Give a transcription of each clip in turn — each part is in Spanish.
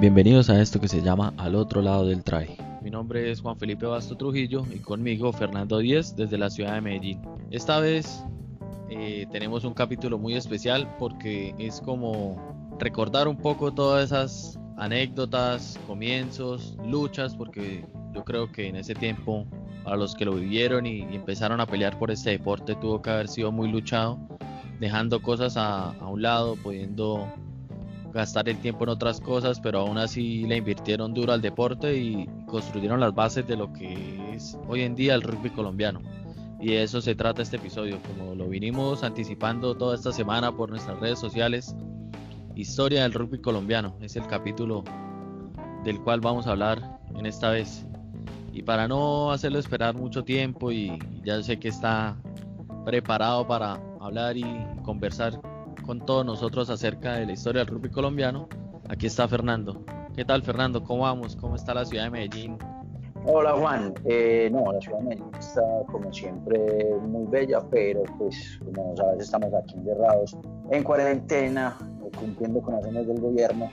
Bienvenidos a esto que se llama Al otro lado del try. Mi nombre es Juan Felipe Basto Trujillo y conmigo Fernando Díez desde la ciudad de Medellín. Esta vez tenemos un capítulo muy especial porque es como recordar un poco todas esas anécdotas, comienzos, luchas, porque yo creo que en ese tiempo para los que lo vivieron y empezaron a pelear por este deporte tuvo que haber sido muy luchado, dejando cosas a un lado, pudiendo gastar el tiempo en otras cosas, pero aún así le invirtieron duro al deporte y construyeron las bases de lo que es hoy en día el rugby colombiano. Y de eso se trata este episodio, como lo vinimos anticipando toda esta semana por nuestras redes sociales. Historia del rugby colombiano es el capítulo del cual vamos a hablar en esta vez. Y para no hacerlo esperar mucho tiempo, y ya sé que está preparado para hablar y conversar con todos nosotros acerca de la historia del rugby colombiano, aquí está Fernando. ¿Qué tal, Fernando? ¿Cómo vamos? ¿Cómo está la ciudad de Medellín? Hola Juan, no, la ciudad de Medellín está como siempre muy bella, pero pues como sabes estamos aquí encerrados en cuarentena, cumpliendo con las órdenes del gobierno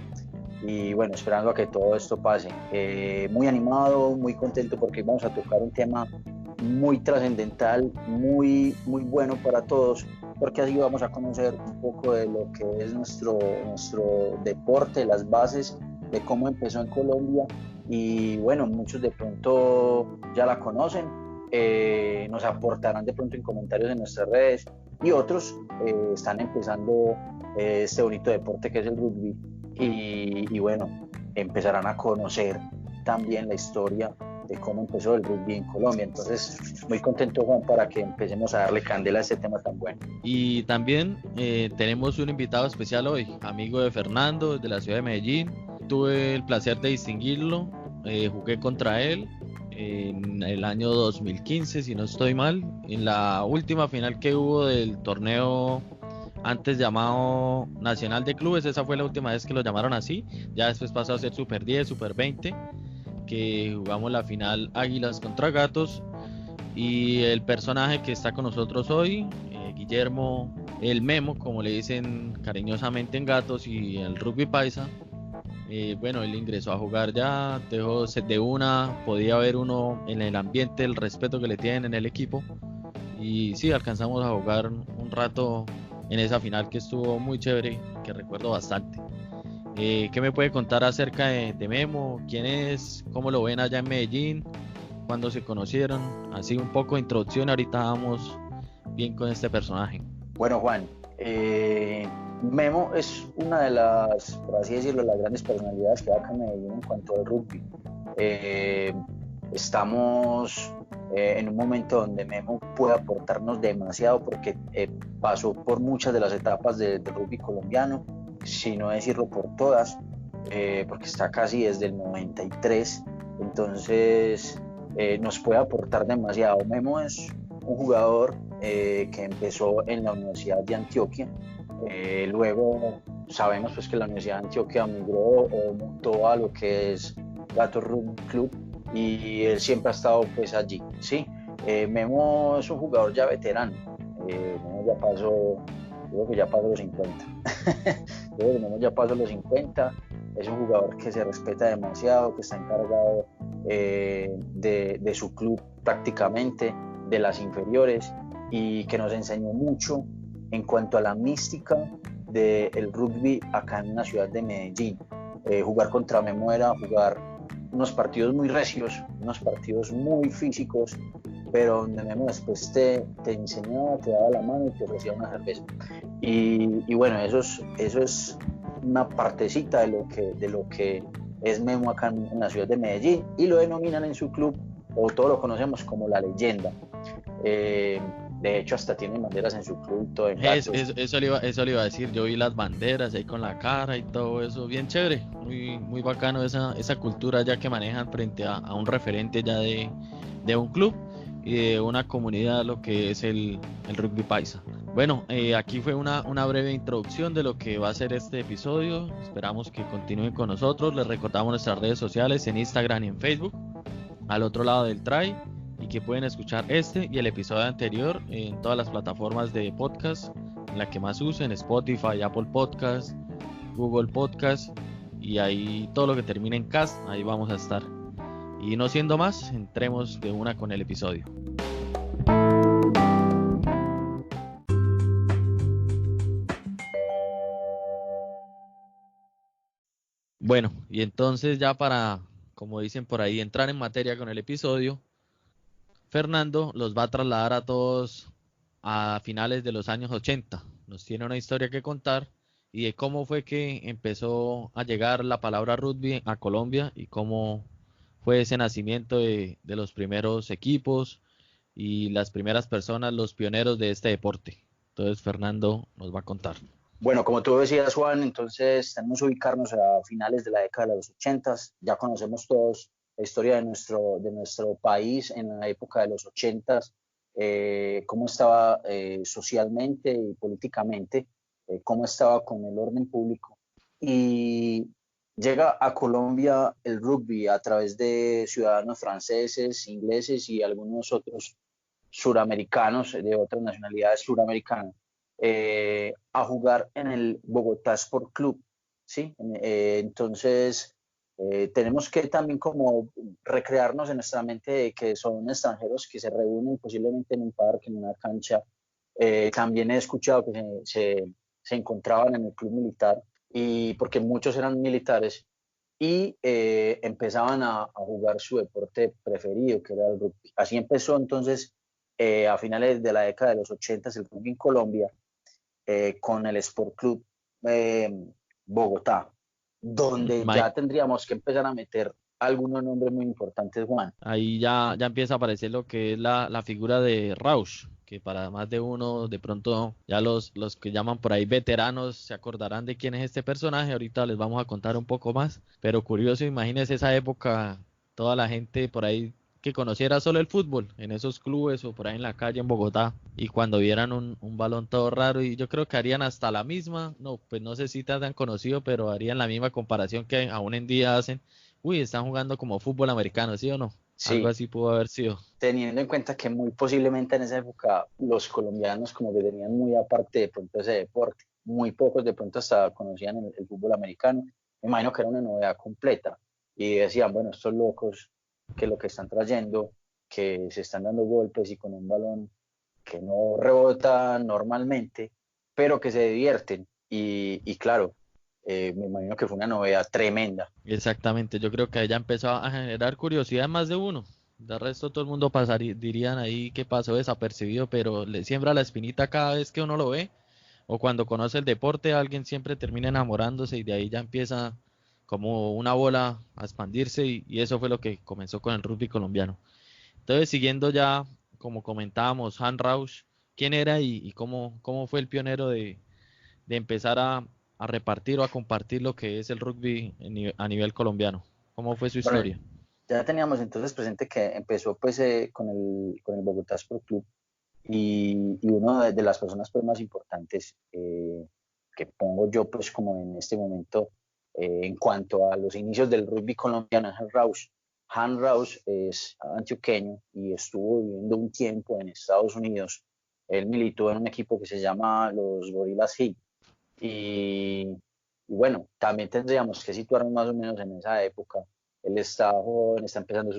y bueno, esperando a que todo esto pase. Muy animado, muy contento porque vamos a tocar un tema muy trascendental, muy bueno para todos, porque así vamos a conocer un poco de lo que es nuestro deporte, las bases de cómo empezó en Colombia. Y bueno, muchos de pronto ya la conocen, nos aportarán de pronto en comentarios en nuestras redes, y otros están empezando este bonito deporte que es el rugby, y bueno, empezarán a conocer también la historia de cómo empezó el rugby en Colombia. Entonces, muy contento, Juan, para que empecemos a darle candela a este tema tan bueno. Y también tenemos un invitado especial hoy, amigo de Fernando, de la ciudad de Medellín. Tuve el placer de distinguirlo, jugué contra él en el año 2015, si no estoy mal, en la última final que hubo del torneo antes llamado Nacional de Clubes. Esa fue la última vez que lo llamaron así. Ya después pasó a ser Super 10, Super 20, que jugamos la final Águilas contra Gatos. Y el personaje que está con nosotros hoy, Guillermo el Memo, como le dicen cariñosamente en Gatos y el rugby paisa. Bueno, él ingresó a jugar ya, dejó de una, podía ver uno en el ambiente, el respeto que le tienen en el equipo. Y sí, alcanzamos a jugar un rato en esa final que estuvo muy chévere, que recuerdo bastante. ¿Qué me puede contar acerca de Memo? ¿Quién es? ¿Cómo lo ven allá en Medellín? ¿Cuándo se conocieron? Así un poco de introducción, ahorita vamos bien con este personaje. Bueno, Juan, Memo es una de las, por así decirlo, las grandes personalidades que hay acá en Medellín en cuanto al rugby. Estamos en un momento donde Memo puede aportarnos demasiado porque pasó por muchas de las etapas del rugby colombiano, si no decirlo por todas, porque está casi desde el 93, entonces nos puede aportar demasiado. Memo es un jugador que empezó en la Universidad de Antioquia. Luego sabemos pues que la Universidad de Antioquia migró o mutó a lo que es Gatos Rugby Club, y él siempre ha estado pues allí, ¿sí? Memo es un jugador ya veterano. Memo ya pasó, creo que ya pasó los 50. Creo que Memo ya pasó los 50. Es un jugador que se respeta demasiado, que está encargado de su club prácticamente, de las inferiores, y que nos enseñó mucho en cuanto a la mística del rugby acá en la ciudad de Medellín. Jugar contra Memo era jugar unos partidos muy recios, unos partidos muy físicos, pero donde Memo después te enseñaba, te daba la mano y te ofrecía una cerveza. Y bueno, eso es una partecita de lo que es Memo acá en la ciudad de Medellín, y lo denominan en su club, o todos lo conocemos como la leyenda. De hecho, hasta tiene banderas en su club, todo en Gatos. Eso le iba a decir, yo vi las banderas ahí con la cara y todo eso, bien chévere, muy bacano esa cultura ya que manejan frente a un referente ya de un club y de una comunidad, lo que es el rugby paisa. Bueno, aquí fue una breve introducción de lo que va a ser este episodio. Esperamos que continúen con nosotros. Les recordamos nuestras redes sociales en Instagram y en Facebook, Al otro lado del try, y que pueden escuchar este y el episodio anterior en todas las plataformas de podcast, en la que más usen: Spotify, Apple Podcast, Google Podcast y ahí todo lo que termine en cast, ahí vamos a estar. Y no siendo más, entremos de una con el episodio. Bueno, y entonces ya para, como dicen por ahí, entrar en materia con el episodio, Fernando los va a trasladar a todos a finales de los años 80. Nos tiene una historia que contar y de cómo fue que empezó a llegar la palabra rugby a Colombia y cómo fue ese nacimiento de los primeros equipos y las primeras personas, los pioneros de este deporte. Entonces Fernando nos va a contar. Bueno, como tú decías, Juan, entonces tenemos que ubicarnos a finales de la década de los 80. Ya conocemos todos la historia de nuestro país en la época de los 80, cómo estaba socialmente y políticamente, cómo estaba con el orden público. Y llega a Colombia el rugby a través de ciudadanos franceses, ingleses y algunos otros suramericanos, de otras nacionalidades suramericanas, a jugar en el Bogotá Sport Club, ¿sí? Entonces, tenemos que también como recrearnos en nuestra mente de que son extranjeros que se reúnen posiblemente en un parque, en una cancha. También he escuchado que se encontraban en el club militar, y porque muchos eran militares, y empezaban a jugar su deporte preferido, que era el rugby. Así empezó entonces a finales de la década de los 80 el rugby en Colombia, con el Sport Club eh, Bogotá, donde ya tendríamos que empezar a meter algunos nombres muy importantes, Juan. Ahí ya empieza a aparecer lo que es la figura de Rausch, que para más de uno, de pronto ya los que llaman por ahí veteranos se acordarán de quién es este personaje. Ahorita les vamos a contar un poco más, pero curioso, imagínense esa época, toda la gente por ahí que conociera solo el fútbol en esos clubes o por ahí en la calle en Bogotá, y cuando vieran un balón todo raro, y yo creo que harían hasta la misma, no, pues no sé si tan conocido, pero harían la misma comparación que aún en día hacen. Uy, están jugando como fútbol americano, ¿sí o no? Algo Sí, así pudo haber sido. teniendo en cuenta que muy posiblemente en esa época los colombianos como que tenían muy aparte de pronto ese deporte, muy pocos de pronto hasta conocían el fútbol americano. Me imagino que era una novedad completa y decían, bueno, estos locos que lo que están trayendo, que se están dando golpes y con un balón que no rebota normalmente, pero que se divierten. Y claro, me imagino que fue una novedad tremenda. Exactamente, yo creo que ella empezó a generar curiosidad en más de uno. De resto todo el mundo pasaría, dirían ahí que pasó desapercibido, pero le siembra la espinita cada vez que uno lo ve, o cuando conoce el deporte, alguien siempre termina enamorándose y de ahí ya empieza como una bola a expandirse y eso fue lo que comenzó con el rugby colombiano. Entonces, siguiendo ya, como comentábamos, Han Rausch, ¿quién era y cómo fue el pionero de empezar a repartir o a compartir lo que es el rugby a nivel colombiano? ¿Cómo fue su Bueno, historia? ya teníamos entonces presente que empezó pues con el Bogotá Sport Club, y una de las personas pues más importantes, que pongo yo pues como en este momento, en cuanto a los inicios del rugby colombiano, es Han Rausch. Han Rausch es antioqueño y estuvo viviendo un tiempo en Estados Unidos. Él militó en un equipo que se llama los Gorillas Heat, y, y bueno, también tendríamos que situarnos más o menos en esa época. Él está joven, está empezando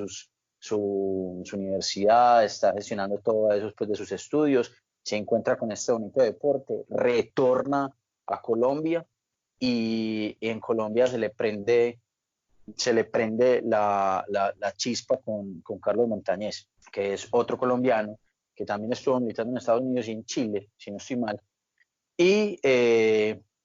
su universidad, está gestionando todo eso después de sus estudios, se encuentra con este bonito deporte, retorna a Colombia, y en Colombia se le prende la chispa con Carlos Montañez, que es otro colombiano que también estuvo militando en Estados Unidos y en Chile, si no estoy mal, y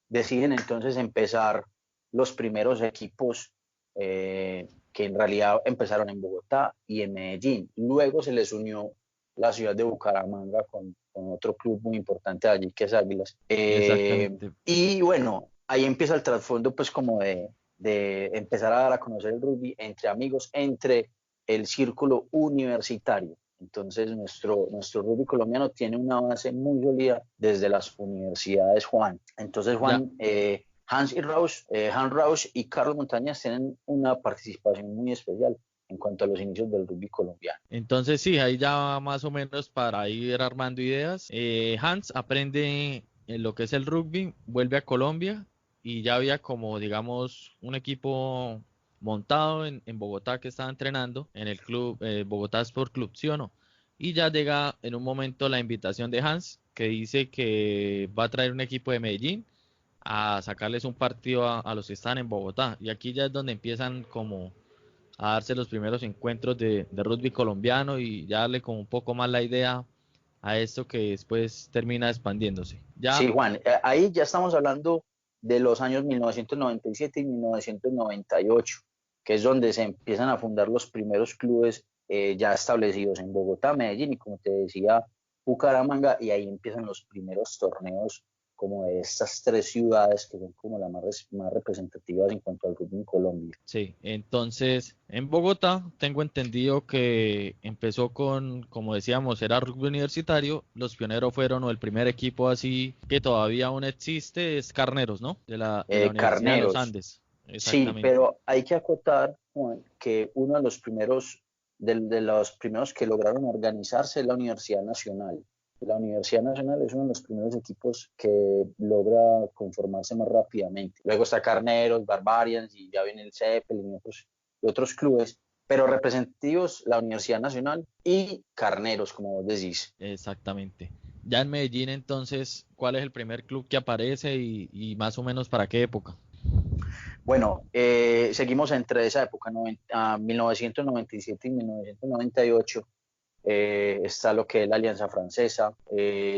deciden entonces empezar los primeros equipos, que en realidad empezaron en Bogotá y en Medellín. Luego se les unió la ciudad de Bucaramanga con otro club muy importante allí, que es Águilas. Exactamente. Y bueno, ahí empieza el trasfondo pues como de empezar a dar a conocer el rugby entre amigos, entre el círculo universitario. Entonces, nuestro rugby colombiano tiene una base muy sólida desde las universidades, Juan. Entonces, Ya, Juan, Hans Rausch y Carlos Montañas tienen una participación muy especial en cuanto a los inicios del rugby colombiano. entonces sí, ahí ya más o menos para ir armando ideas. Hans aprende lo que es el rugby, vuelve a Colombia y ya había como, digamos, un equipo montado en Bogotá que estaba entrenando en el club Bogotá Sport Club, ¿sí o no? Y ya llega en un momento la invitación de Hans, que dice que va a traer un equipo de Medellín a sacarles un partido a los que están en Bogotá. Y aquí ya es donde empiezan como a darse los primeros encuentros de rugby colombiano y ya darle como un poco más la idea a esto que después termina expandiéndose. Sí, Ya, Juan, ahí ya estamos hablando de los años 1997 y 1998, que es donde se empiezan a fundar los primeros clubes ya establecidos en Bogotá, Medellín y, como te decía, Bucaramanga, y ahí empiezan los primeros torneos como de estas tres ciudades que son como las más representativas en cuanto al rugby en Colombia. sí, entonces en Bogotá tengo entendido que empezó con, como decíamos, era rugby universitario. Los pioneros fueron, o el primer equipo así que todavía aún existe, es Carneros, ¿no? De la Universidad de los Carneros. Andes. Sí, Exactamente. pero hay que acotar, Juan, que uno de los primeros, de los primeros que lograron organizarse es la Universidad Nacional. La Universidad Nacional es uno de los primeros equipos que logra conformarse más rápidamente. Luego está Carneros, Barbarians, y ya viene el Zeppelin y otros clubes, pero representativos la Universidad Nacional y Carneros, como vos decís. Exactamente. Ya en Medellín, entonces, ¿cuál es el primer club que aparece y más o menos para qué época? Bueno, seguimos entre esa época, 1997 y 1998. Está lo que es la Alianza Francesa,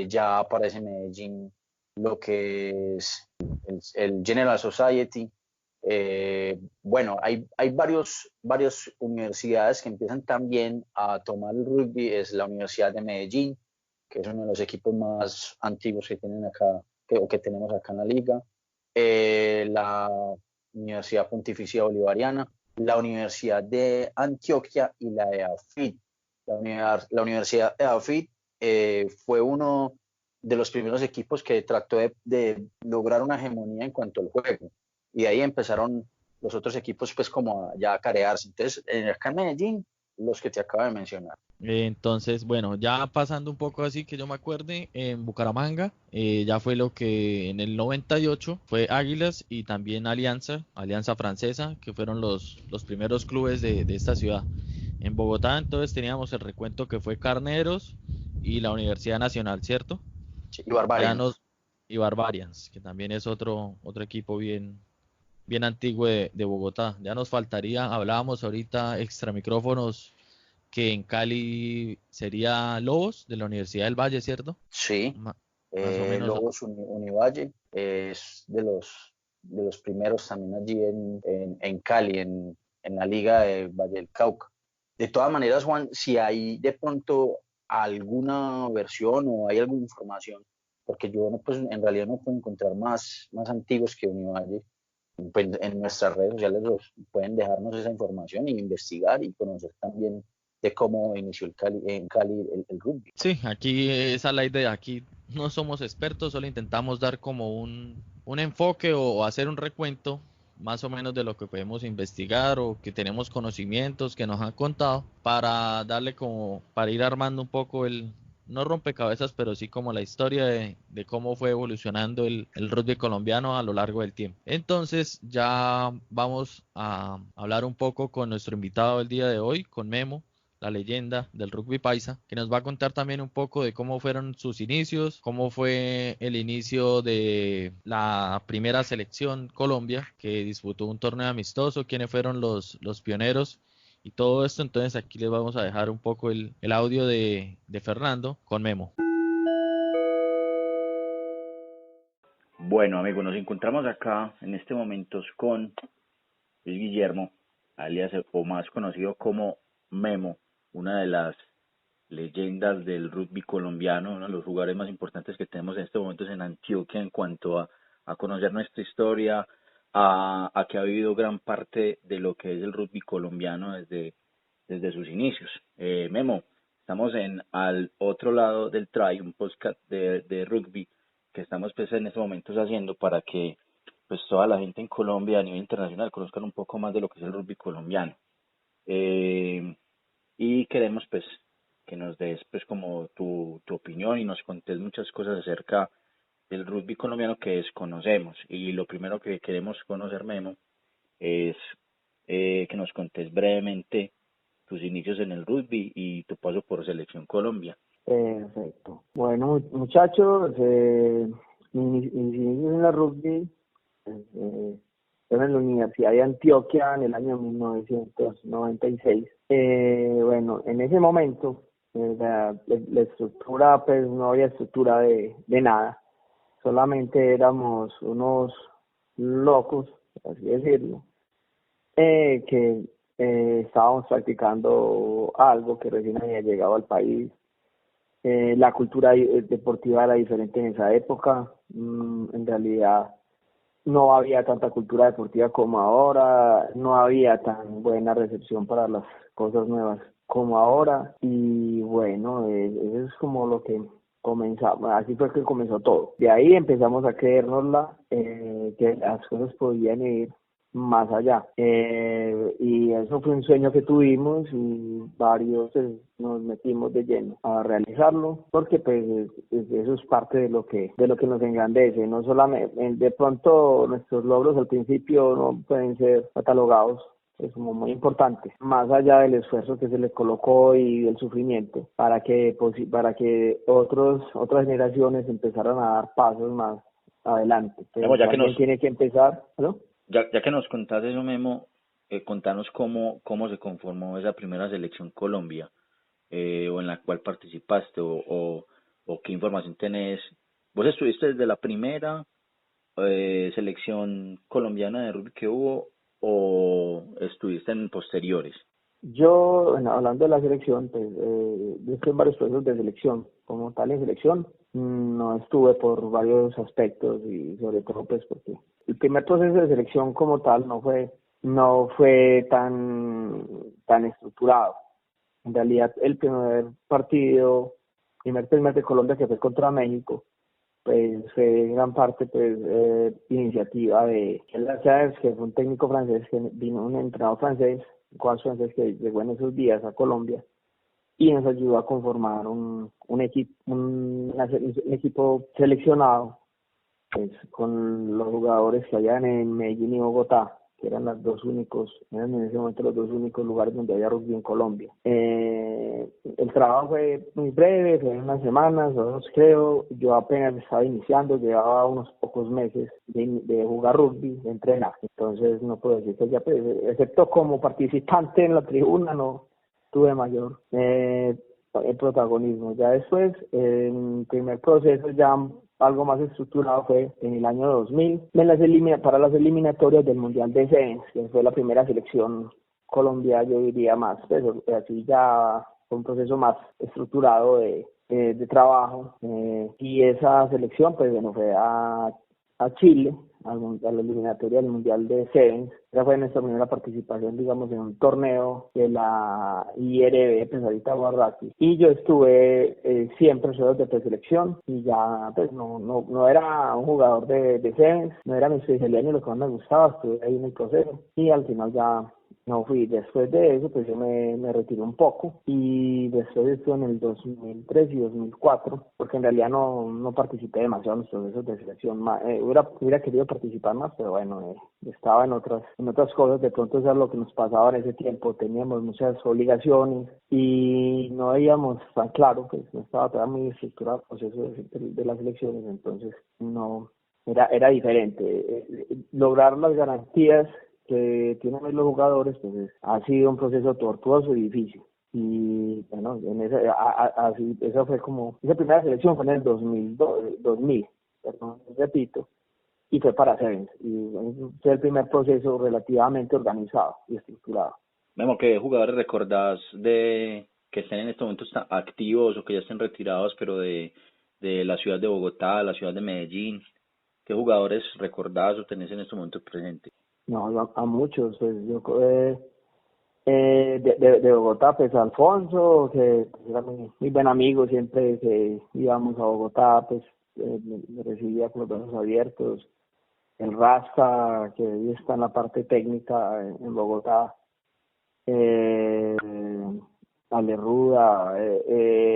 ya aparece en Medellín lo que es el General Society. Bueno, hay varias universidades que empiezan también a tomar el rugby. Es la Universidad de Medellín, que es uno de los equipos más antiguos que tienen acá, o que tenemos acá en la liga. La Universidad Pontificia Bolivariana, la Universidad de Antioquia y la EAFIT. La Universidad EAFIT fue uno de los primeros equipos que trató de lograr una hegemonía en cuanto al juego. Y ahí empezaron los otros equipos pues como ya a carearse. Entonces, acá en Medellín, los que te acabo de mencionar. Entonces, bueno, ya pasando un poco así que yo me acuerde, en Bucaramanga ya fue lo que en el 98 fue Águilas y también Alianza Francesa, que fueron los primeros clubes de esta ciudad. En Bogotá entonces teníamos el recuento que fue Carneros y la Universidad Nacional, ¿cierto? Sí, y Ya Barbarians. nos, y Barbarians, que también es otro equipo bien antiguo de Bogotá. Ya nos faltaría, hablábamos ahorita extra micrófonos que en Cali sería Lobos de la Universidad del Valle, ¿cierto? Sí, Ma- Más o menos. Lobos Univalle es de los primeros también allí en Cali, en la Liga de Valle del Cauca. De todas maneras, Juan, si hay de pronto alguna versión o hay alguna información, porque yo no, pues, en realidad no puedo encontrar más antiguos que Univalle, pues, en nuestras redes sociales pueden dejarnos esa información y investigar y conocer también de cómo inició en Cali el rugby. Sí, aquí esa es la idea. Aquí no somos expertos, solo intentamos dar como un enfoque o hacer un recuento más o menos de lo que podemos investigar o que tenemos conocimientos que nos han contado para darle como, para ir armando un poco no rompecabezas, pero sí como la historia de cómo fue evolucionando el rugby colombiano a lo largo del tiempo. Entonces ya vamos a hablar un poco con nuestro invitado del día de hoy, con Memo, la leyenda del rugby paisa, que nos va a contar también un poco de cómo fueron sus inicios, cómo fue el inicio de la primera selección Colombia, que disputó un torneo amistoso, quiénes fueron los pioneros y todo esto. Entonces aquí les vamos a dejar un poco el audio de Fernando con Memo. Bueno, amigos, nos encontramos acá en este momento con Luis Guillermo, alias o más conocido como Memo, una de las leyendas del rugby colombiano, uno de los jugadores más importantes que tenemos en estos momentos en Antioquia en cuanto a conocer nuestra historia, a que ha vivido gran parte de lo que es el rugby colombiano desde sus inicios. Memo, estamos al otro lado del try, un podcast de rugby que estamos pues en estos momentos haciendo para que pues toda la gente en Colombia a nivel internacional conozcan un poco más de lo que es el rugby colombiano. Eh, y queremos pues que nos des pues como tu opinión y nos contés muchas cosas acerca del rugby colombiano que desconocemos. Y lo primero que queremos conocer, Memo, es que nos contes brevemente tus inicios en el rugby y tu paso por Selección Colombia. Perfecto. Bueno, muchachos, mis inicios en la rugby fueron en la Universidad de Antioquia en el año 1996. Bueno, en ese momento la estructura, pues no había estructura de nada, solamente éramos unos locos, por así decirlo, que estábamos practicando algo que recién había llegado al país. La cultura deportiva era diferente en esa época. En realidad no había tanta cultura deportiva como ahora, no había tan buena recepción para las cosas nuevas como ahora. Y bueno, eso es como lo que comenzamos, así fue que comenzó todo. De ahí empezamos a creérnosla, que las cosas podían ir más allá. Y eso fue un sueño que tuvimos y varios nos metimos de lleno a realizarlo, porque pues eso es parte de lo que nos engrandece. No solamente, de pronto nuestros logros al principio no pueden ser catalogados, es como muy importante, más allá del esfuerzo que se le colocó y del sufrimiento, para que otras generaciones empezaran a dar pasos más adelante. Pero alguien tiene que empezar, ¿no? Ya que nos contaste eso, Memo, contanos cómo se conformó esa primera Selección Colombia, o en la cual participaste, o qué información tenés. ¿Vos estuviste desde la primera selección colombiana de rugby que hubo, o estuviste en posteriores? Yo, bueno, hablando de la selección, pues yo estuve en varios procesos de selección. Como tal en selección, no estuve por varios aspectos, y sobre todo pues porque el primer proceso de selección como tal no fue tan estructurado. En realidad el primer de Colombia, que fue contra México, pues fue en gran parte pues iniciativa de Kjell Chávez, que fue un técnico francés, que vino, un entrenador francés, un coach francés que llegó en esos días a Colombia y nos ayudó a conformar un equipo seleccionado, pues con los jugadores que habían en Medellín y Bogotá, que eran eran en ese momento los dos únicos lugares donde había rugby en Colombia. El trabajo fue muy breve, fue unas semanas o dos, creo. Yo apenas estaba iniciando, llevaba unos pocos meses de jugar rugby, de entrenar. Entonces no puedo decir que ya, pues, excepto como participante en la tribuna, no tuve mayor el protagonismo. Ya después, el primer proceso ya algo más estructurado fue en el año 2000 para las eliminatorias del Mundial de Sevens, que fue la primera selección Colombia, yo diría más, pero así ya fue un proceso más estructurado de trabajo, y esa selección pues bueno fue a Chile, a la eliminatoria del Mundial de Sevens. Esa fue nuestra primera participación, digamos, en un torneo de la IRB, pues ahorita Guardati. Y yo estuve siempre solo de preselección, y ya pues no era un jugador de Sevens, no era mi especialidad ni lo que más me gustaba, estuve ahí en el proceso y al final ya no fui. Después de eso, pues yo me retiré un poco, y después estuve en el 2003 y 2004, porque en realidad no participé demasiado en los procesos de selección. Hubiera querido participar más, pero bueno, estaba en otras cosas. De pronto eso es lo que nos pasaba en ese tiempo, teníamos muchas obligaciones y no veíamos tan claro, pues no estaba todavía muy estructurado el proceso de las elecciones, entonces no, era diferente. Lograr las garantías que tienen los jugadores, pues ha sido un proceso tortuoso y difícil. Y bueno, esa fue como, esa primera selección fue en el 2000, perdón, repito, y fue para Sevens, y fue el primer proceso relativamente organizado y estructurado. Memo, ¿qué jugadores recordás de que estén en estos momentos activos o que ya estén retirados, pero de la ciudad de Bogotá, la ciudad de Medellín? ¿Qué jugadores recordás o tenés en estos momentos presentes? No, a muchos, pues yo de Bogotá, pues Alfonso, que era muy buen amigo, siempre que íbamos a Bogotá, pues me recibía con los brazos abiertos. El Rasta, que hoy está en la parte técnica en Bogotá, Ale Ruda,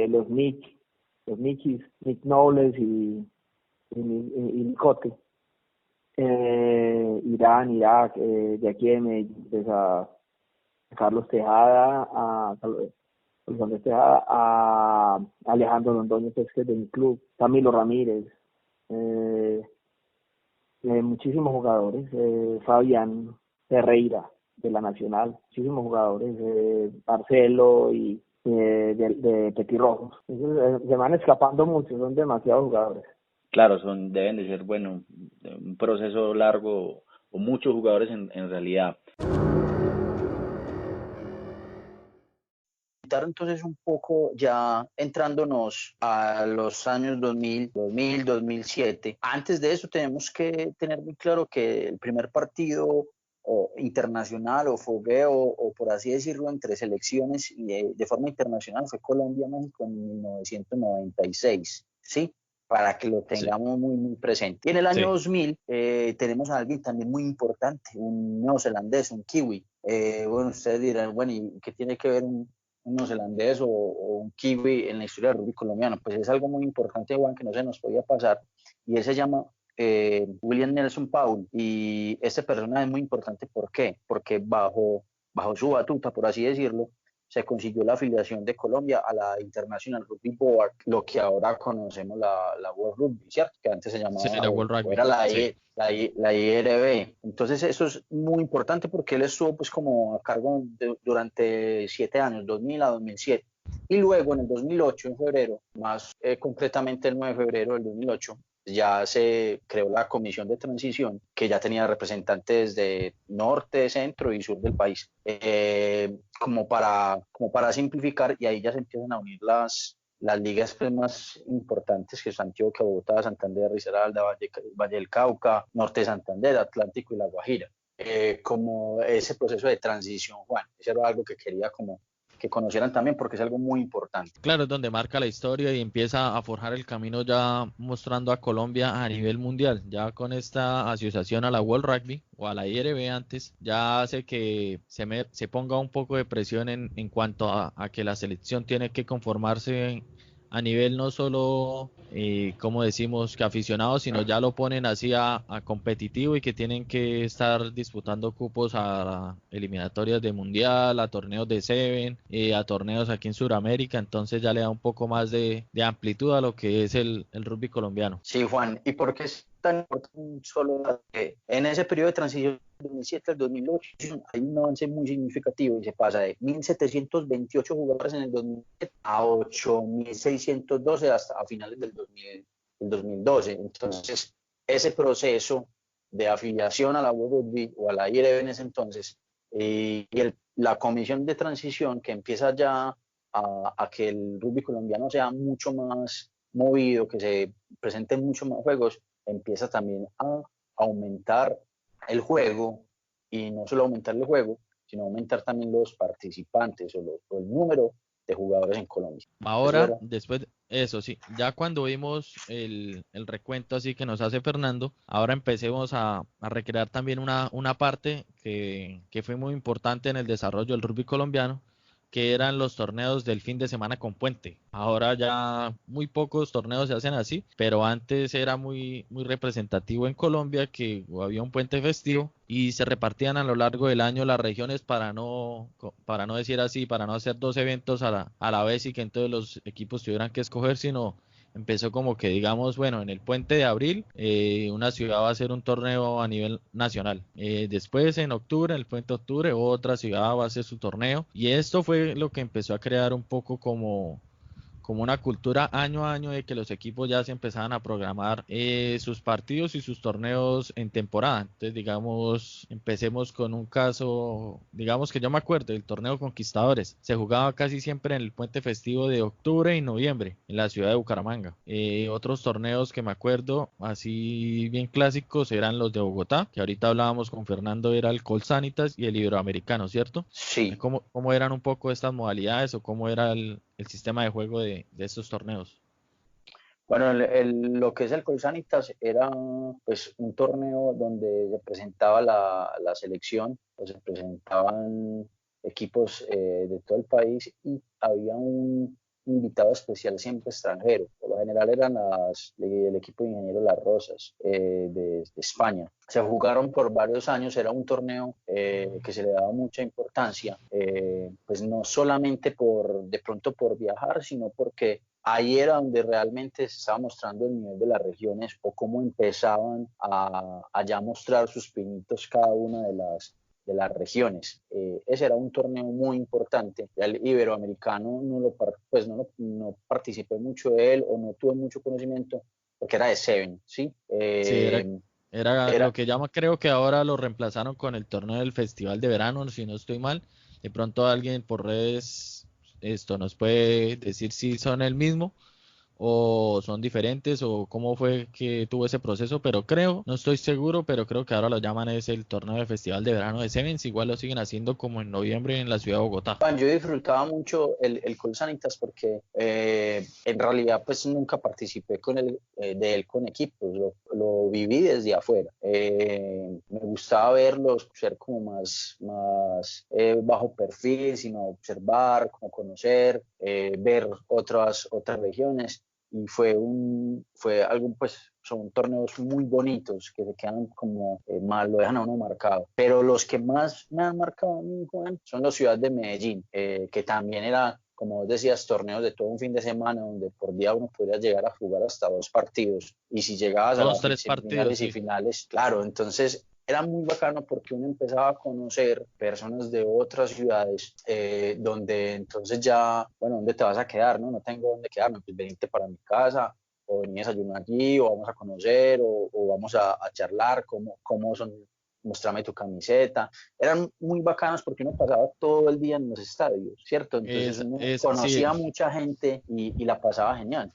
los Nick Nobles y y Nicote. Irán, Irak, de aquí de Medellín, pues a Carlos Tejada, a Luis Andrés Tejada, a Alejandro Londoño, pues, que es de mi club, Camilo Ramírez, muchísimos jugadores, Fabián Ferreira de la Nacional, muchísimos jugadores, Marcelo y de Petirrojos. Se van escapando muchos, son demasiados jugadores. Claro, deben de ser, bueno, un proceso largo o muchos jugadores en realidad. Entonces un poco ya entrándonos a los años 2000, 2007. Antes de eso tenemos que tener muy claro que el primer partido internacional o fogueo o por así decirlo entre selecciones de forma internacional fue Colombia-México en 1996, ¿sí? Para que lo tengamos muy presente. Y en el año 2000 tenemos a alguien también muy importante, un neozelandés, un kiwi. Bueno, ustedes dirán, bueno, ¿y qué tiene que ver un neozelandés o un kiwi en la historia del rugby colombiano? Pues es algo muy importante, Juan, que no se nos podía pasar, y él se llama William Nelson Paul, y este personaje es muy importante. ¿Por qué? Porque bajo su batuta, por así decirlo, se consiguió la afiliación de Colombia a la International Rugby Board, lo que ahora conocemos la World Rugby, ¿cierto? Que antes se llamaba, la World Rugby, era la IRB. Entonces eso es muy importante porque él estuvo pues como a cargo durante 7 años, 2000 a 2007. Y luego en el 2008, en febrero, más concretamente el 9 de febrero del 2008, ya se creó la comisión de transición, que ya tenía representantes de norte, centro y sur del país, como para simplificar, y ahí ya se empiezan a unir las ligas pues, más importantes, que son Antioquia, Bogotá, Santander, Risaralda, Valle del Cauca, Norte de Santander, Atlántico y La Guajira. Como ese proceso de transición, Juan, eso era algo que quería como que conocieran también porque es algo muy importante. Claro, es donde marca la historia y empieza a forjar el camino ya mostrando a Colombia a nivel mundial. Ya con esta asociación a la World Rugby o a la IRB antes, ya hace que se ponga un poco de presión en cuanto a que la selección tiene que conformarse a nivel no solo, como decimos, que aficionados, sino ya lo ponen así a competitivo y que tienen que estar disputando cupos a eliminatorias de mundial, a torneos de Seven, a torneos aquí en Sudamérica. Entonces ya le da un poco más de amplitud a lo que es el rugby colombiano. Sí, Juan, ¿y por qué es tan importante solo que en ese periodo de transición del 2007 al 2008 hay un avance muy significativo y se pasa de 1.728 jugadores en el 2007 a 8.612 hasta a finales del 2012? Entonces, ese proceso de afiliación a la World Rugby o a la IRB en ese entonces y la comisión de transición que empieza ya a que el rugby colombiano sea mucho más movido, que se presenten mucho más juegos, empieza también a aumentar el juego, y no solo aumentar el juego, sino aumentar también los participantes o el número de jugadores en Colombia. Ahora, después, eso sí, ya cuando vimos el recuento así que nos hace Fernando, ahora empecemos a recrear también una parte que fue muy importante en el desarrollo del rugby colombiano, que eran los torneos del fin de semana con puente. Ahora ya muy pocos torneos se hacen así, pero antes era muy representativo en Colombia que había un puente festivo y se repartían a lo largo del año las regiones para no decir así, para no hacer dos eventos a la vez y que entonces los equipos tuvieran que escoger, sino empezó como que digamos, bueno, en el puente de abril una ciudad va a hacer un torneo a nivel nacional. Después en octubre, en el puente de octubre, otra ciudad va a hacer su torneo. Y esto fue lo que empezó a crear un poco como una cultura año a año de que los equipos ya se empezaban a programar sus partidos y sus torneos en temporada. Entonces, digamos, empecemos con un caso, digamos que yo me acuerdo del torneo Conquistadores. Se jugaba casi siempre en el puente festivo de octubre y noviembre en la ciudad de Bucaramanga. Otros torneos que me acuerdo, así bien clásicos, eran los de Bogotá, que ahorita hablábamos con Fernando, era el Colsanitas y el Iberoamericano, ¿cierto? Sí. ¿Cómo eran un poco estas modalidades o cómo era el sistema de juego de estos torneos? Bueno, lo que es el Colsanitas era pues un torneo donde se presentaba la selección, pues se presentaban equipos de todo el país, y había invitado especial siempre extranjero. Por lo general eran el equipo de Ingenieros Las Rosas de España. Se jugaron por varios años, era un torneo que se le daba mucha importancia, pues no solamente de pronto por viajar, sino porque ahí era donde realmente se estaba mostrando el nivel de las regiones o cómo empezaban a ya mostrar sus pinitos cada una de las regiones. Ese era un torneo muy importante. El iberoamericano no participé mucho de él o no tuve mucho conocimiento porque era de Seven, ¿sí? Sí, era Era, lo que llama, creo que ahora lo reemplazaron con el torneo del Festival de Verano, si no estoy mal. De pronto alguien por redes esto nos puede decir si son el mismo o son diferentes o cómo fue que tuvo ese proceso, pero creo, no estoy seguro, pero creo que ahora lo llaman es el torneo del Festival de Verano de Sevens, igual lo siguen haciendo como en noviembre en la ciudad de Bogotá. Juan, yo disfrutaba mucho el Colsanitas porque en realidad pues nunca participé de él con equipos, lo viví desde afuera. Me gustaba verlos, ser como más bajo perfil, sino observar, como conocer, ver otras regiones y fue algo, pues, son torneos muy bonitos que se quedan como lo dejan a uno marcado. Pero los que más me han marcado a mí, Juan, son los Ciudad de Medellín, que también era, como vos decías, torneos de todo un fin de semana, donde por día uno podría llegar a jugar hasta 2 partidos. Y si llegabas a Dos, las tres partidos, semifinales y sí. finales, claro, entonces era muy bacano porque uno empezaba a conocer personas de otras ciudades, donde entonces ya, bueno, ¿dónde te vas a quedar? No tengo dónde quedarme, pues venirte para mi casa, o venir a desayunar allí, o vamos a conocer, o vamos a charlar, cómo son, mostrame tu camiseta. Eran muy bacanos porque uno pasaba todo el día en los estadios, ¿cierto? Entonces uno Sí, conocía a mucha gente y la pasaba genial.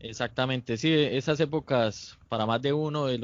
exactamente, sí, esas épocas para más de uno de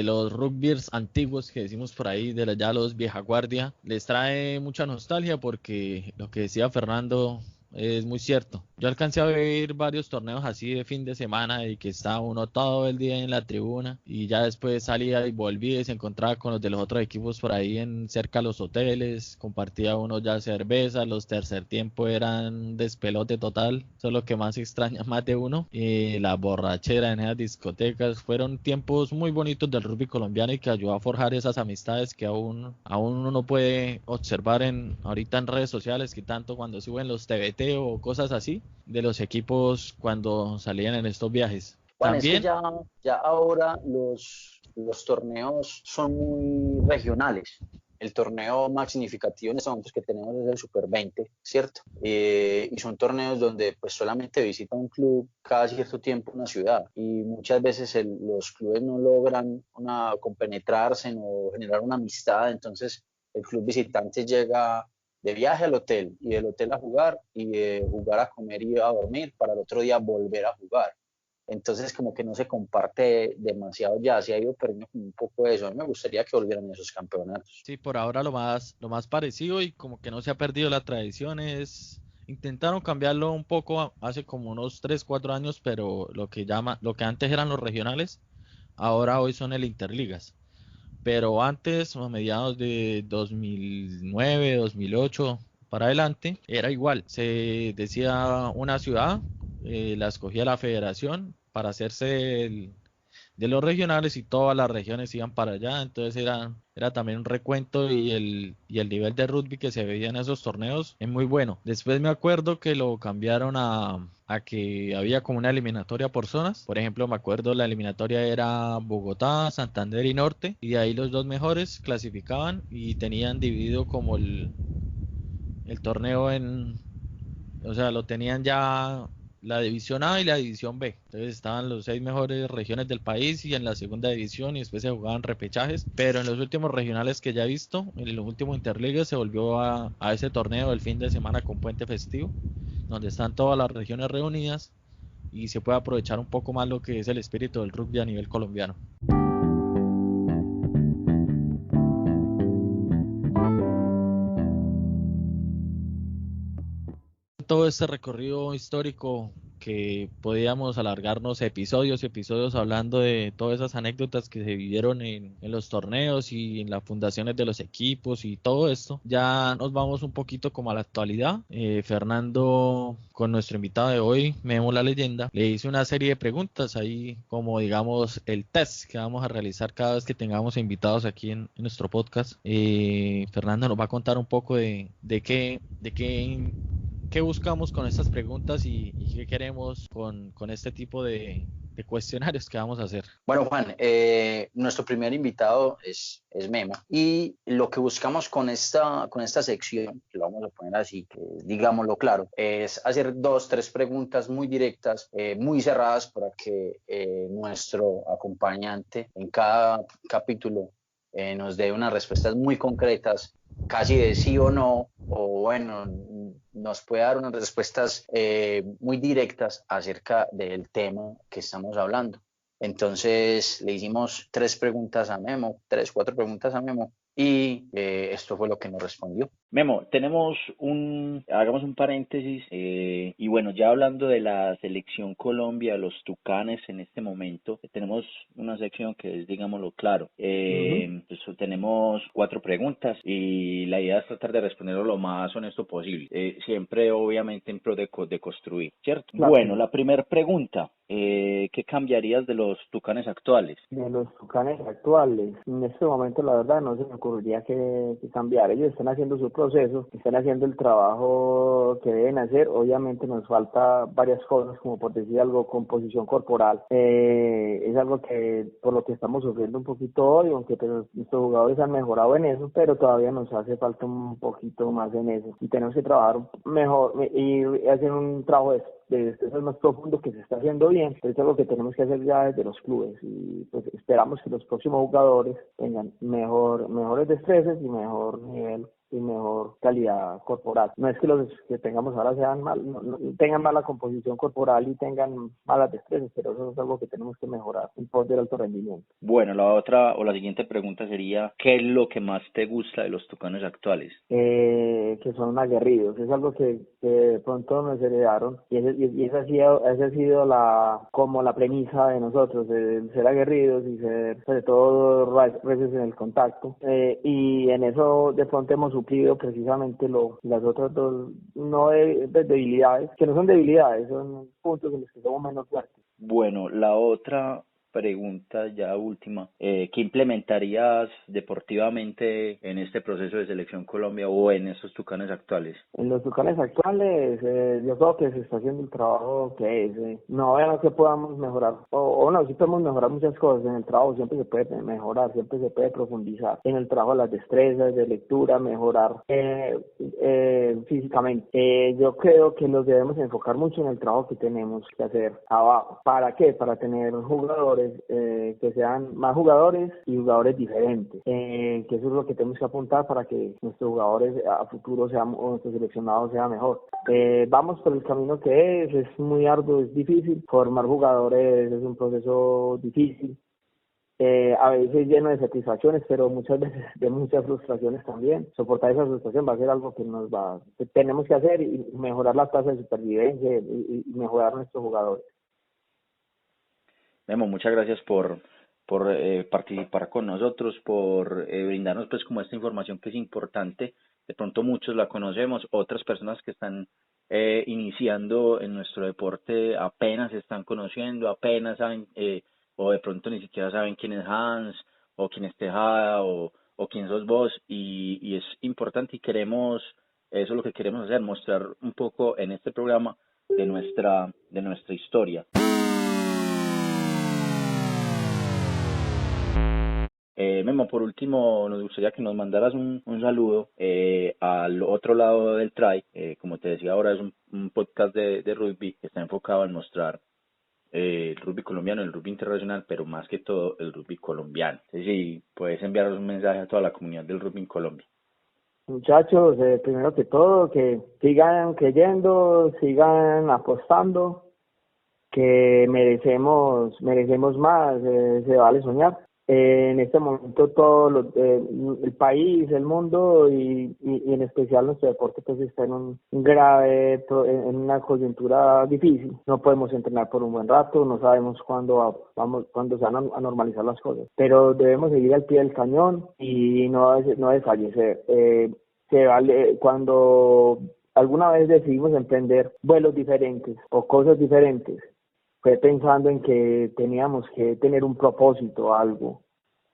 los rugbyers antiguos que decimos por ahí, ya los vieja guardia, les trae mucha nostalgia porque lo que decía Fernando es muy cierto. Yo alcancé a ver varios torneos así de fin de semana y que estaba uno todo el día en la tribuna y ya después salía y volvía y se encontraba con los de los otros equipos por ahí en cerca de los hoteles, compartía uno ya cerveza, los tercer tiempo eran despelote total, eso es lo que más extraña más de uno. La borrachera en esas discotecas fueron tiempos muy bonitos del rugby colombiano y que ayudó a forjar esas amistades que aún uno puede observar ahorita en redes sociales, que tanto cuando suben los TBT o cosas así de los equipos cuando salían en estos viajes. Juan, es que También, ya ahora los torneos son muy regionales. El torneo más significativo en estos momentos que tenemos es el Super 20, ¿cierto? Y son torneos donde pues solamente visita un club cada cierto tiempo una ciudad y muchas veces los clubes no logran compenetrarse o generar una amistad, entonces el club visitante llega de viaje al hotel y del hotel a jugar y de jugar a comer y a dormir para el otro día volver a jugar. Entonces como que no se comparte demasiado ya, se ha ido perdiendo como un poco eso. A mí me gustaría que volvieran esos campeonatos. sí, por ahora lo más parecido y como que no se ha perdido la tradición intentaron cambiarlo un poco hace como unos 3 4 años, pero lo que antes eran los regionales, ahora hoy son el Interligas. Pero antes, a mediados de 2009, 2008 para adelante, era igual. Se decía una ciudad, la escogía la federación para hacerse de los regionales y todas las regiones iban para allá. Entonces era también un recuento y el nivel de rugby que se veía en esos torneos es muy bueno. Después me acuerdo que lo cambiaron a que había como una eliminatoria por zonas. Por ejemplo, me acuerdo la eliminatoria era Bogotá, Santander y Norte, y de ahí los dos mejores clasificaban y tenían dividido como el torneo o sea, lo tenían ya la división A y la división B. Entonces estaban los 6 mejores regiones del país y en la segunda división y después se jugaban repechajes. Pero en los últimos regionales que ya he visto, en los últimos interligas se volvió a ese torneo el fin de semana con puente festivo, donde están todas las regiones reunidas y se puede aprovechar un poco más lo que es el espíritu del rugby a nivel colombiano. Todo este recorrido histórico porque podíamos alargarnos episodios y episodios hablando de todas esas anécdotas que se vivieron en los torneos y en las fundaciones de los equipos y todo esto. Ya nos vamos un poquito como a la actualidad. Fernando, con nuestro invitado de hoy, Memo la Leyenda, le hice una serie de preguntas ahí, como digamos el test que vamos a realizar cada vez que tengamos invitados aquí en nuestro podcast. Fernando nos va a contar un poco de qué buscamos con estas preguntas y qué queremos con este tipo de cuestionarios que vamos a hacer. Bueno, Juan, nuestro primer invitado es Memo, y lo que buscamos con esta sección, que lo vamos a poner así, que digámoslo claro, es hacer 2, 3 preguntas muy directas, muy cerradas, para que nuestro acompañante en cada capítulo nos dé unas respuestas muy concretas, casi de sí o no, o bueno, nos puede dar unas respuestas muy directas acerca del tema que estamos hablando. Entonces le hicimos 3 preguntas a Memo, 3, 4 preguntas a Memo, y esto fue lo que nos respondió. Memo, hagamos un paréntesis, y bueno, ya hablando de la selección Colombia, los Tucanes en este momento, tenemos una sección que es, digámoslo claro, pues, tenemos 4 preguntas y la idea es tratar de responderlo lo más honesto posible, siempre obviamente en pro de construir, ¿cierto? Claro. Bueno, la primera pregunta, ¿qué cambiarías de los Tucanes actuales? De los Tucanes actuales, en este momento la verdad no se me ocurriría que cambiar. Ellos están haciendo su proceso, están haciendo el trabajo que deben hacer. Obviamente nos falta varias cosas, como por decir algo, composición corporal. Es algo que por lo que estamos sufriendo un poquito hoy, aunque pues, nuestros jugadores han mejorado en eso, pero todavía nos hace falta un poquito más en eso. Y tenemos que trabajar mejor y hacer un trabajo de destrezas más profundo que se está haciendo bien, pero eso es lo que tenemos que hacer ya desde los clubes, y pues esperamos que los próximos jugadores tengan mejores destrezas y mejor nivel y mejor calidad corporal. No es que los que tengamos ahora sean tengan mala composición corporal y tengan malas destrezas, pero eso es algo que tenemos que mejorar en pos del alto rendimiento. Bueno, la siguiente pregunta sería, ¿qué es lo que más te gusta de los Tucanes actuales? Que son aguerridos, es algo que de pronto nos heredaron, y esa ha sido la premisa de nosotros, el ser aguerridos y ser sobre todo reces en el contacto, y en eso de pronto hemos suplido precisamente las otras dos debilidades, que no son debilidades, son puntos en los que somos menos fuertes. Bueno, la otra pregunta ya última, ¿qué implementarías deportivamente en este proceso de selección Colombia o en estos Tucanes actuales? En los Tucanes actuales, yo creo que se está haciendo el trabajo que es. No veo que podamos mejorar, o no, sí podemos mejorar muchas cosas. En el trabajo siempre se puede mejorar, siempre se puede profundizar. En el trabajo las destrezas de lectura, mejorar físicamente. Yo creo que nos debemos enfocar mucho en el trabajo que tenemos que hacer abajo. ¿Para qué? Para tener jugadores que sean más jugadores y jugadores diferentes, que eso es lo que tenemos que apuntar para que nuestros jugadores a futuro o nuestros seleccionados sea mejor. Vamos por el camino que es muy arduo, es difícil, formar jugadores es un proceso difícil, a veces lleno de satisfacciones, pero muchas veces de muchas frustraciones también. Soportar esa frustración va a ser algo que tenemos que hacer, y mejorar la tasa de supervivencia y mejorar nuestros jugadores. Memo, muchas gracias por participar con nosotros, por brindarnos pues como esta información que es importante. De pronto muchos la conocemos, otras personas que están iniciando en nuestro deporte apenas se están conociendo, apenas saben, o de pronto ni siquiera saben quién es Hans, o quién es Tejada, o quién sos vos, y es importante, y eso es lo que queremos hacer, mostrar un poco en este programa de nuestra historia. Memo, por último, nos gustaría que nos mandaras un saludo al otro lado del try. Como te decía ahora, es un podcast de rugby que está enfocado en mostrar el rugby colombiano, el rugby internacional, pero más que todo el rugby colombiano. Sí, puedes enviaros un mensaje a toda la comunidad del rugby en Colombia. Muchachos, primero que todo, que sigan creyendo, sigan apostando, que merecemos más, se vale soñar. En este momento el país, el mundo y en especial nuestro deporte pues está en un grave, en una coyuntura difícil. No podemos entrenar por un buen rato, no sabemos cuándo se van a normalizar las cosas, pero debemos seguir al pie del cañón y no desfallecer. Cuando alguna vez decidimos emprender vuelos diferentes o cosas diferentes, fue pensando en que teníamos que tener un propósito, algo.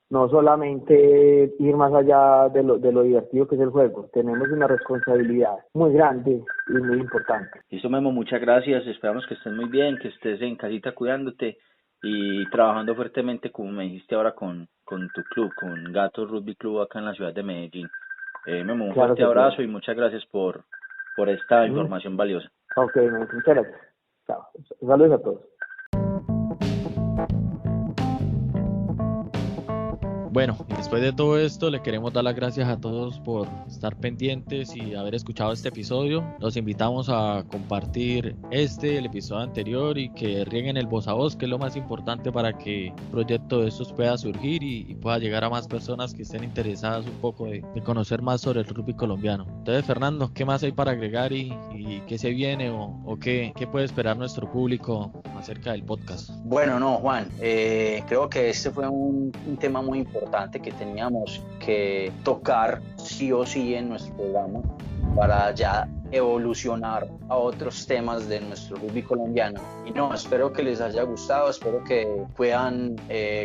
No solamente ir más allá de lo divertido que es el juego. Tenemos una responsabilidad muy grande y muy importante. Listo, Memo, muchas gracias. Esperamos que estés muy bien, que estés en casita cuidándote y trabajando fuertemente, como me dijiste ahora, con tu club, con Gatos Rugby Club acá en la ciudad de Medellín. Memo, un fuerte abrazo y muchas gracias por esta información valiosa. Ok, muchas gracias. Chao. Saludos a todos. Bueno, después de todo esto le queremos dar las gracias a todos por estar pendientes y haber escuchado este episodio. Los invitamos a compartir el episodio anterior y que rieguen el voz a voz, que es lo más importante para que un proyecto de estos pueda surgir y pueda llegar a más personas que estén interesadas un poco de conocer más sobre el rugby colombiano. Entonces, Fernando, ¿qué más hay para agregar y qué se viene o qué puede esperar nuestro público acerca del podcast? Bueno, no, Juan, creo que este fue un tema muy importante que teníamos que tocar sí o sí en nuestro programa para ya evolucionar a otros temas de nuestro rugby colombiano. Y no, espero que les haya gustado, espero que puedan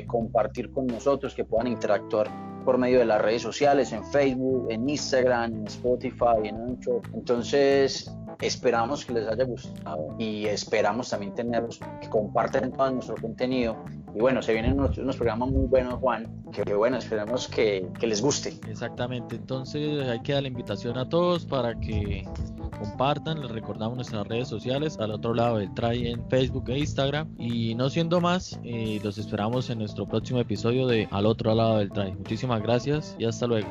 compartir con nosotros, que puedan interactuar por medio de las redes sociales, en Facebook, en Instagram, en Spotify, en Anchor. Entonces, esperamos que les haya gustado y esperamos también tenerlos que compartan todo nuestro contenido. Y bueno, se vienen unos programas muy buenos, Juan, que bueno, esperamos que les guste. Exactamente, entonces hay que dar la invitación a todos para que compartan. Les recordamos nuestras redes sociales al otro lado del try en Facebook e Instagram. Y no siendo más, los esperamos en nuestro próximo episodio de Al otro lado del try. Muchísimas gracias y hasta luego.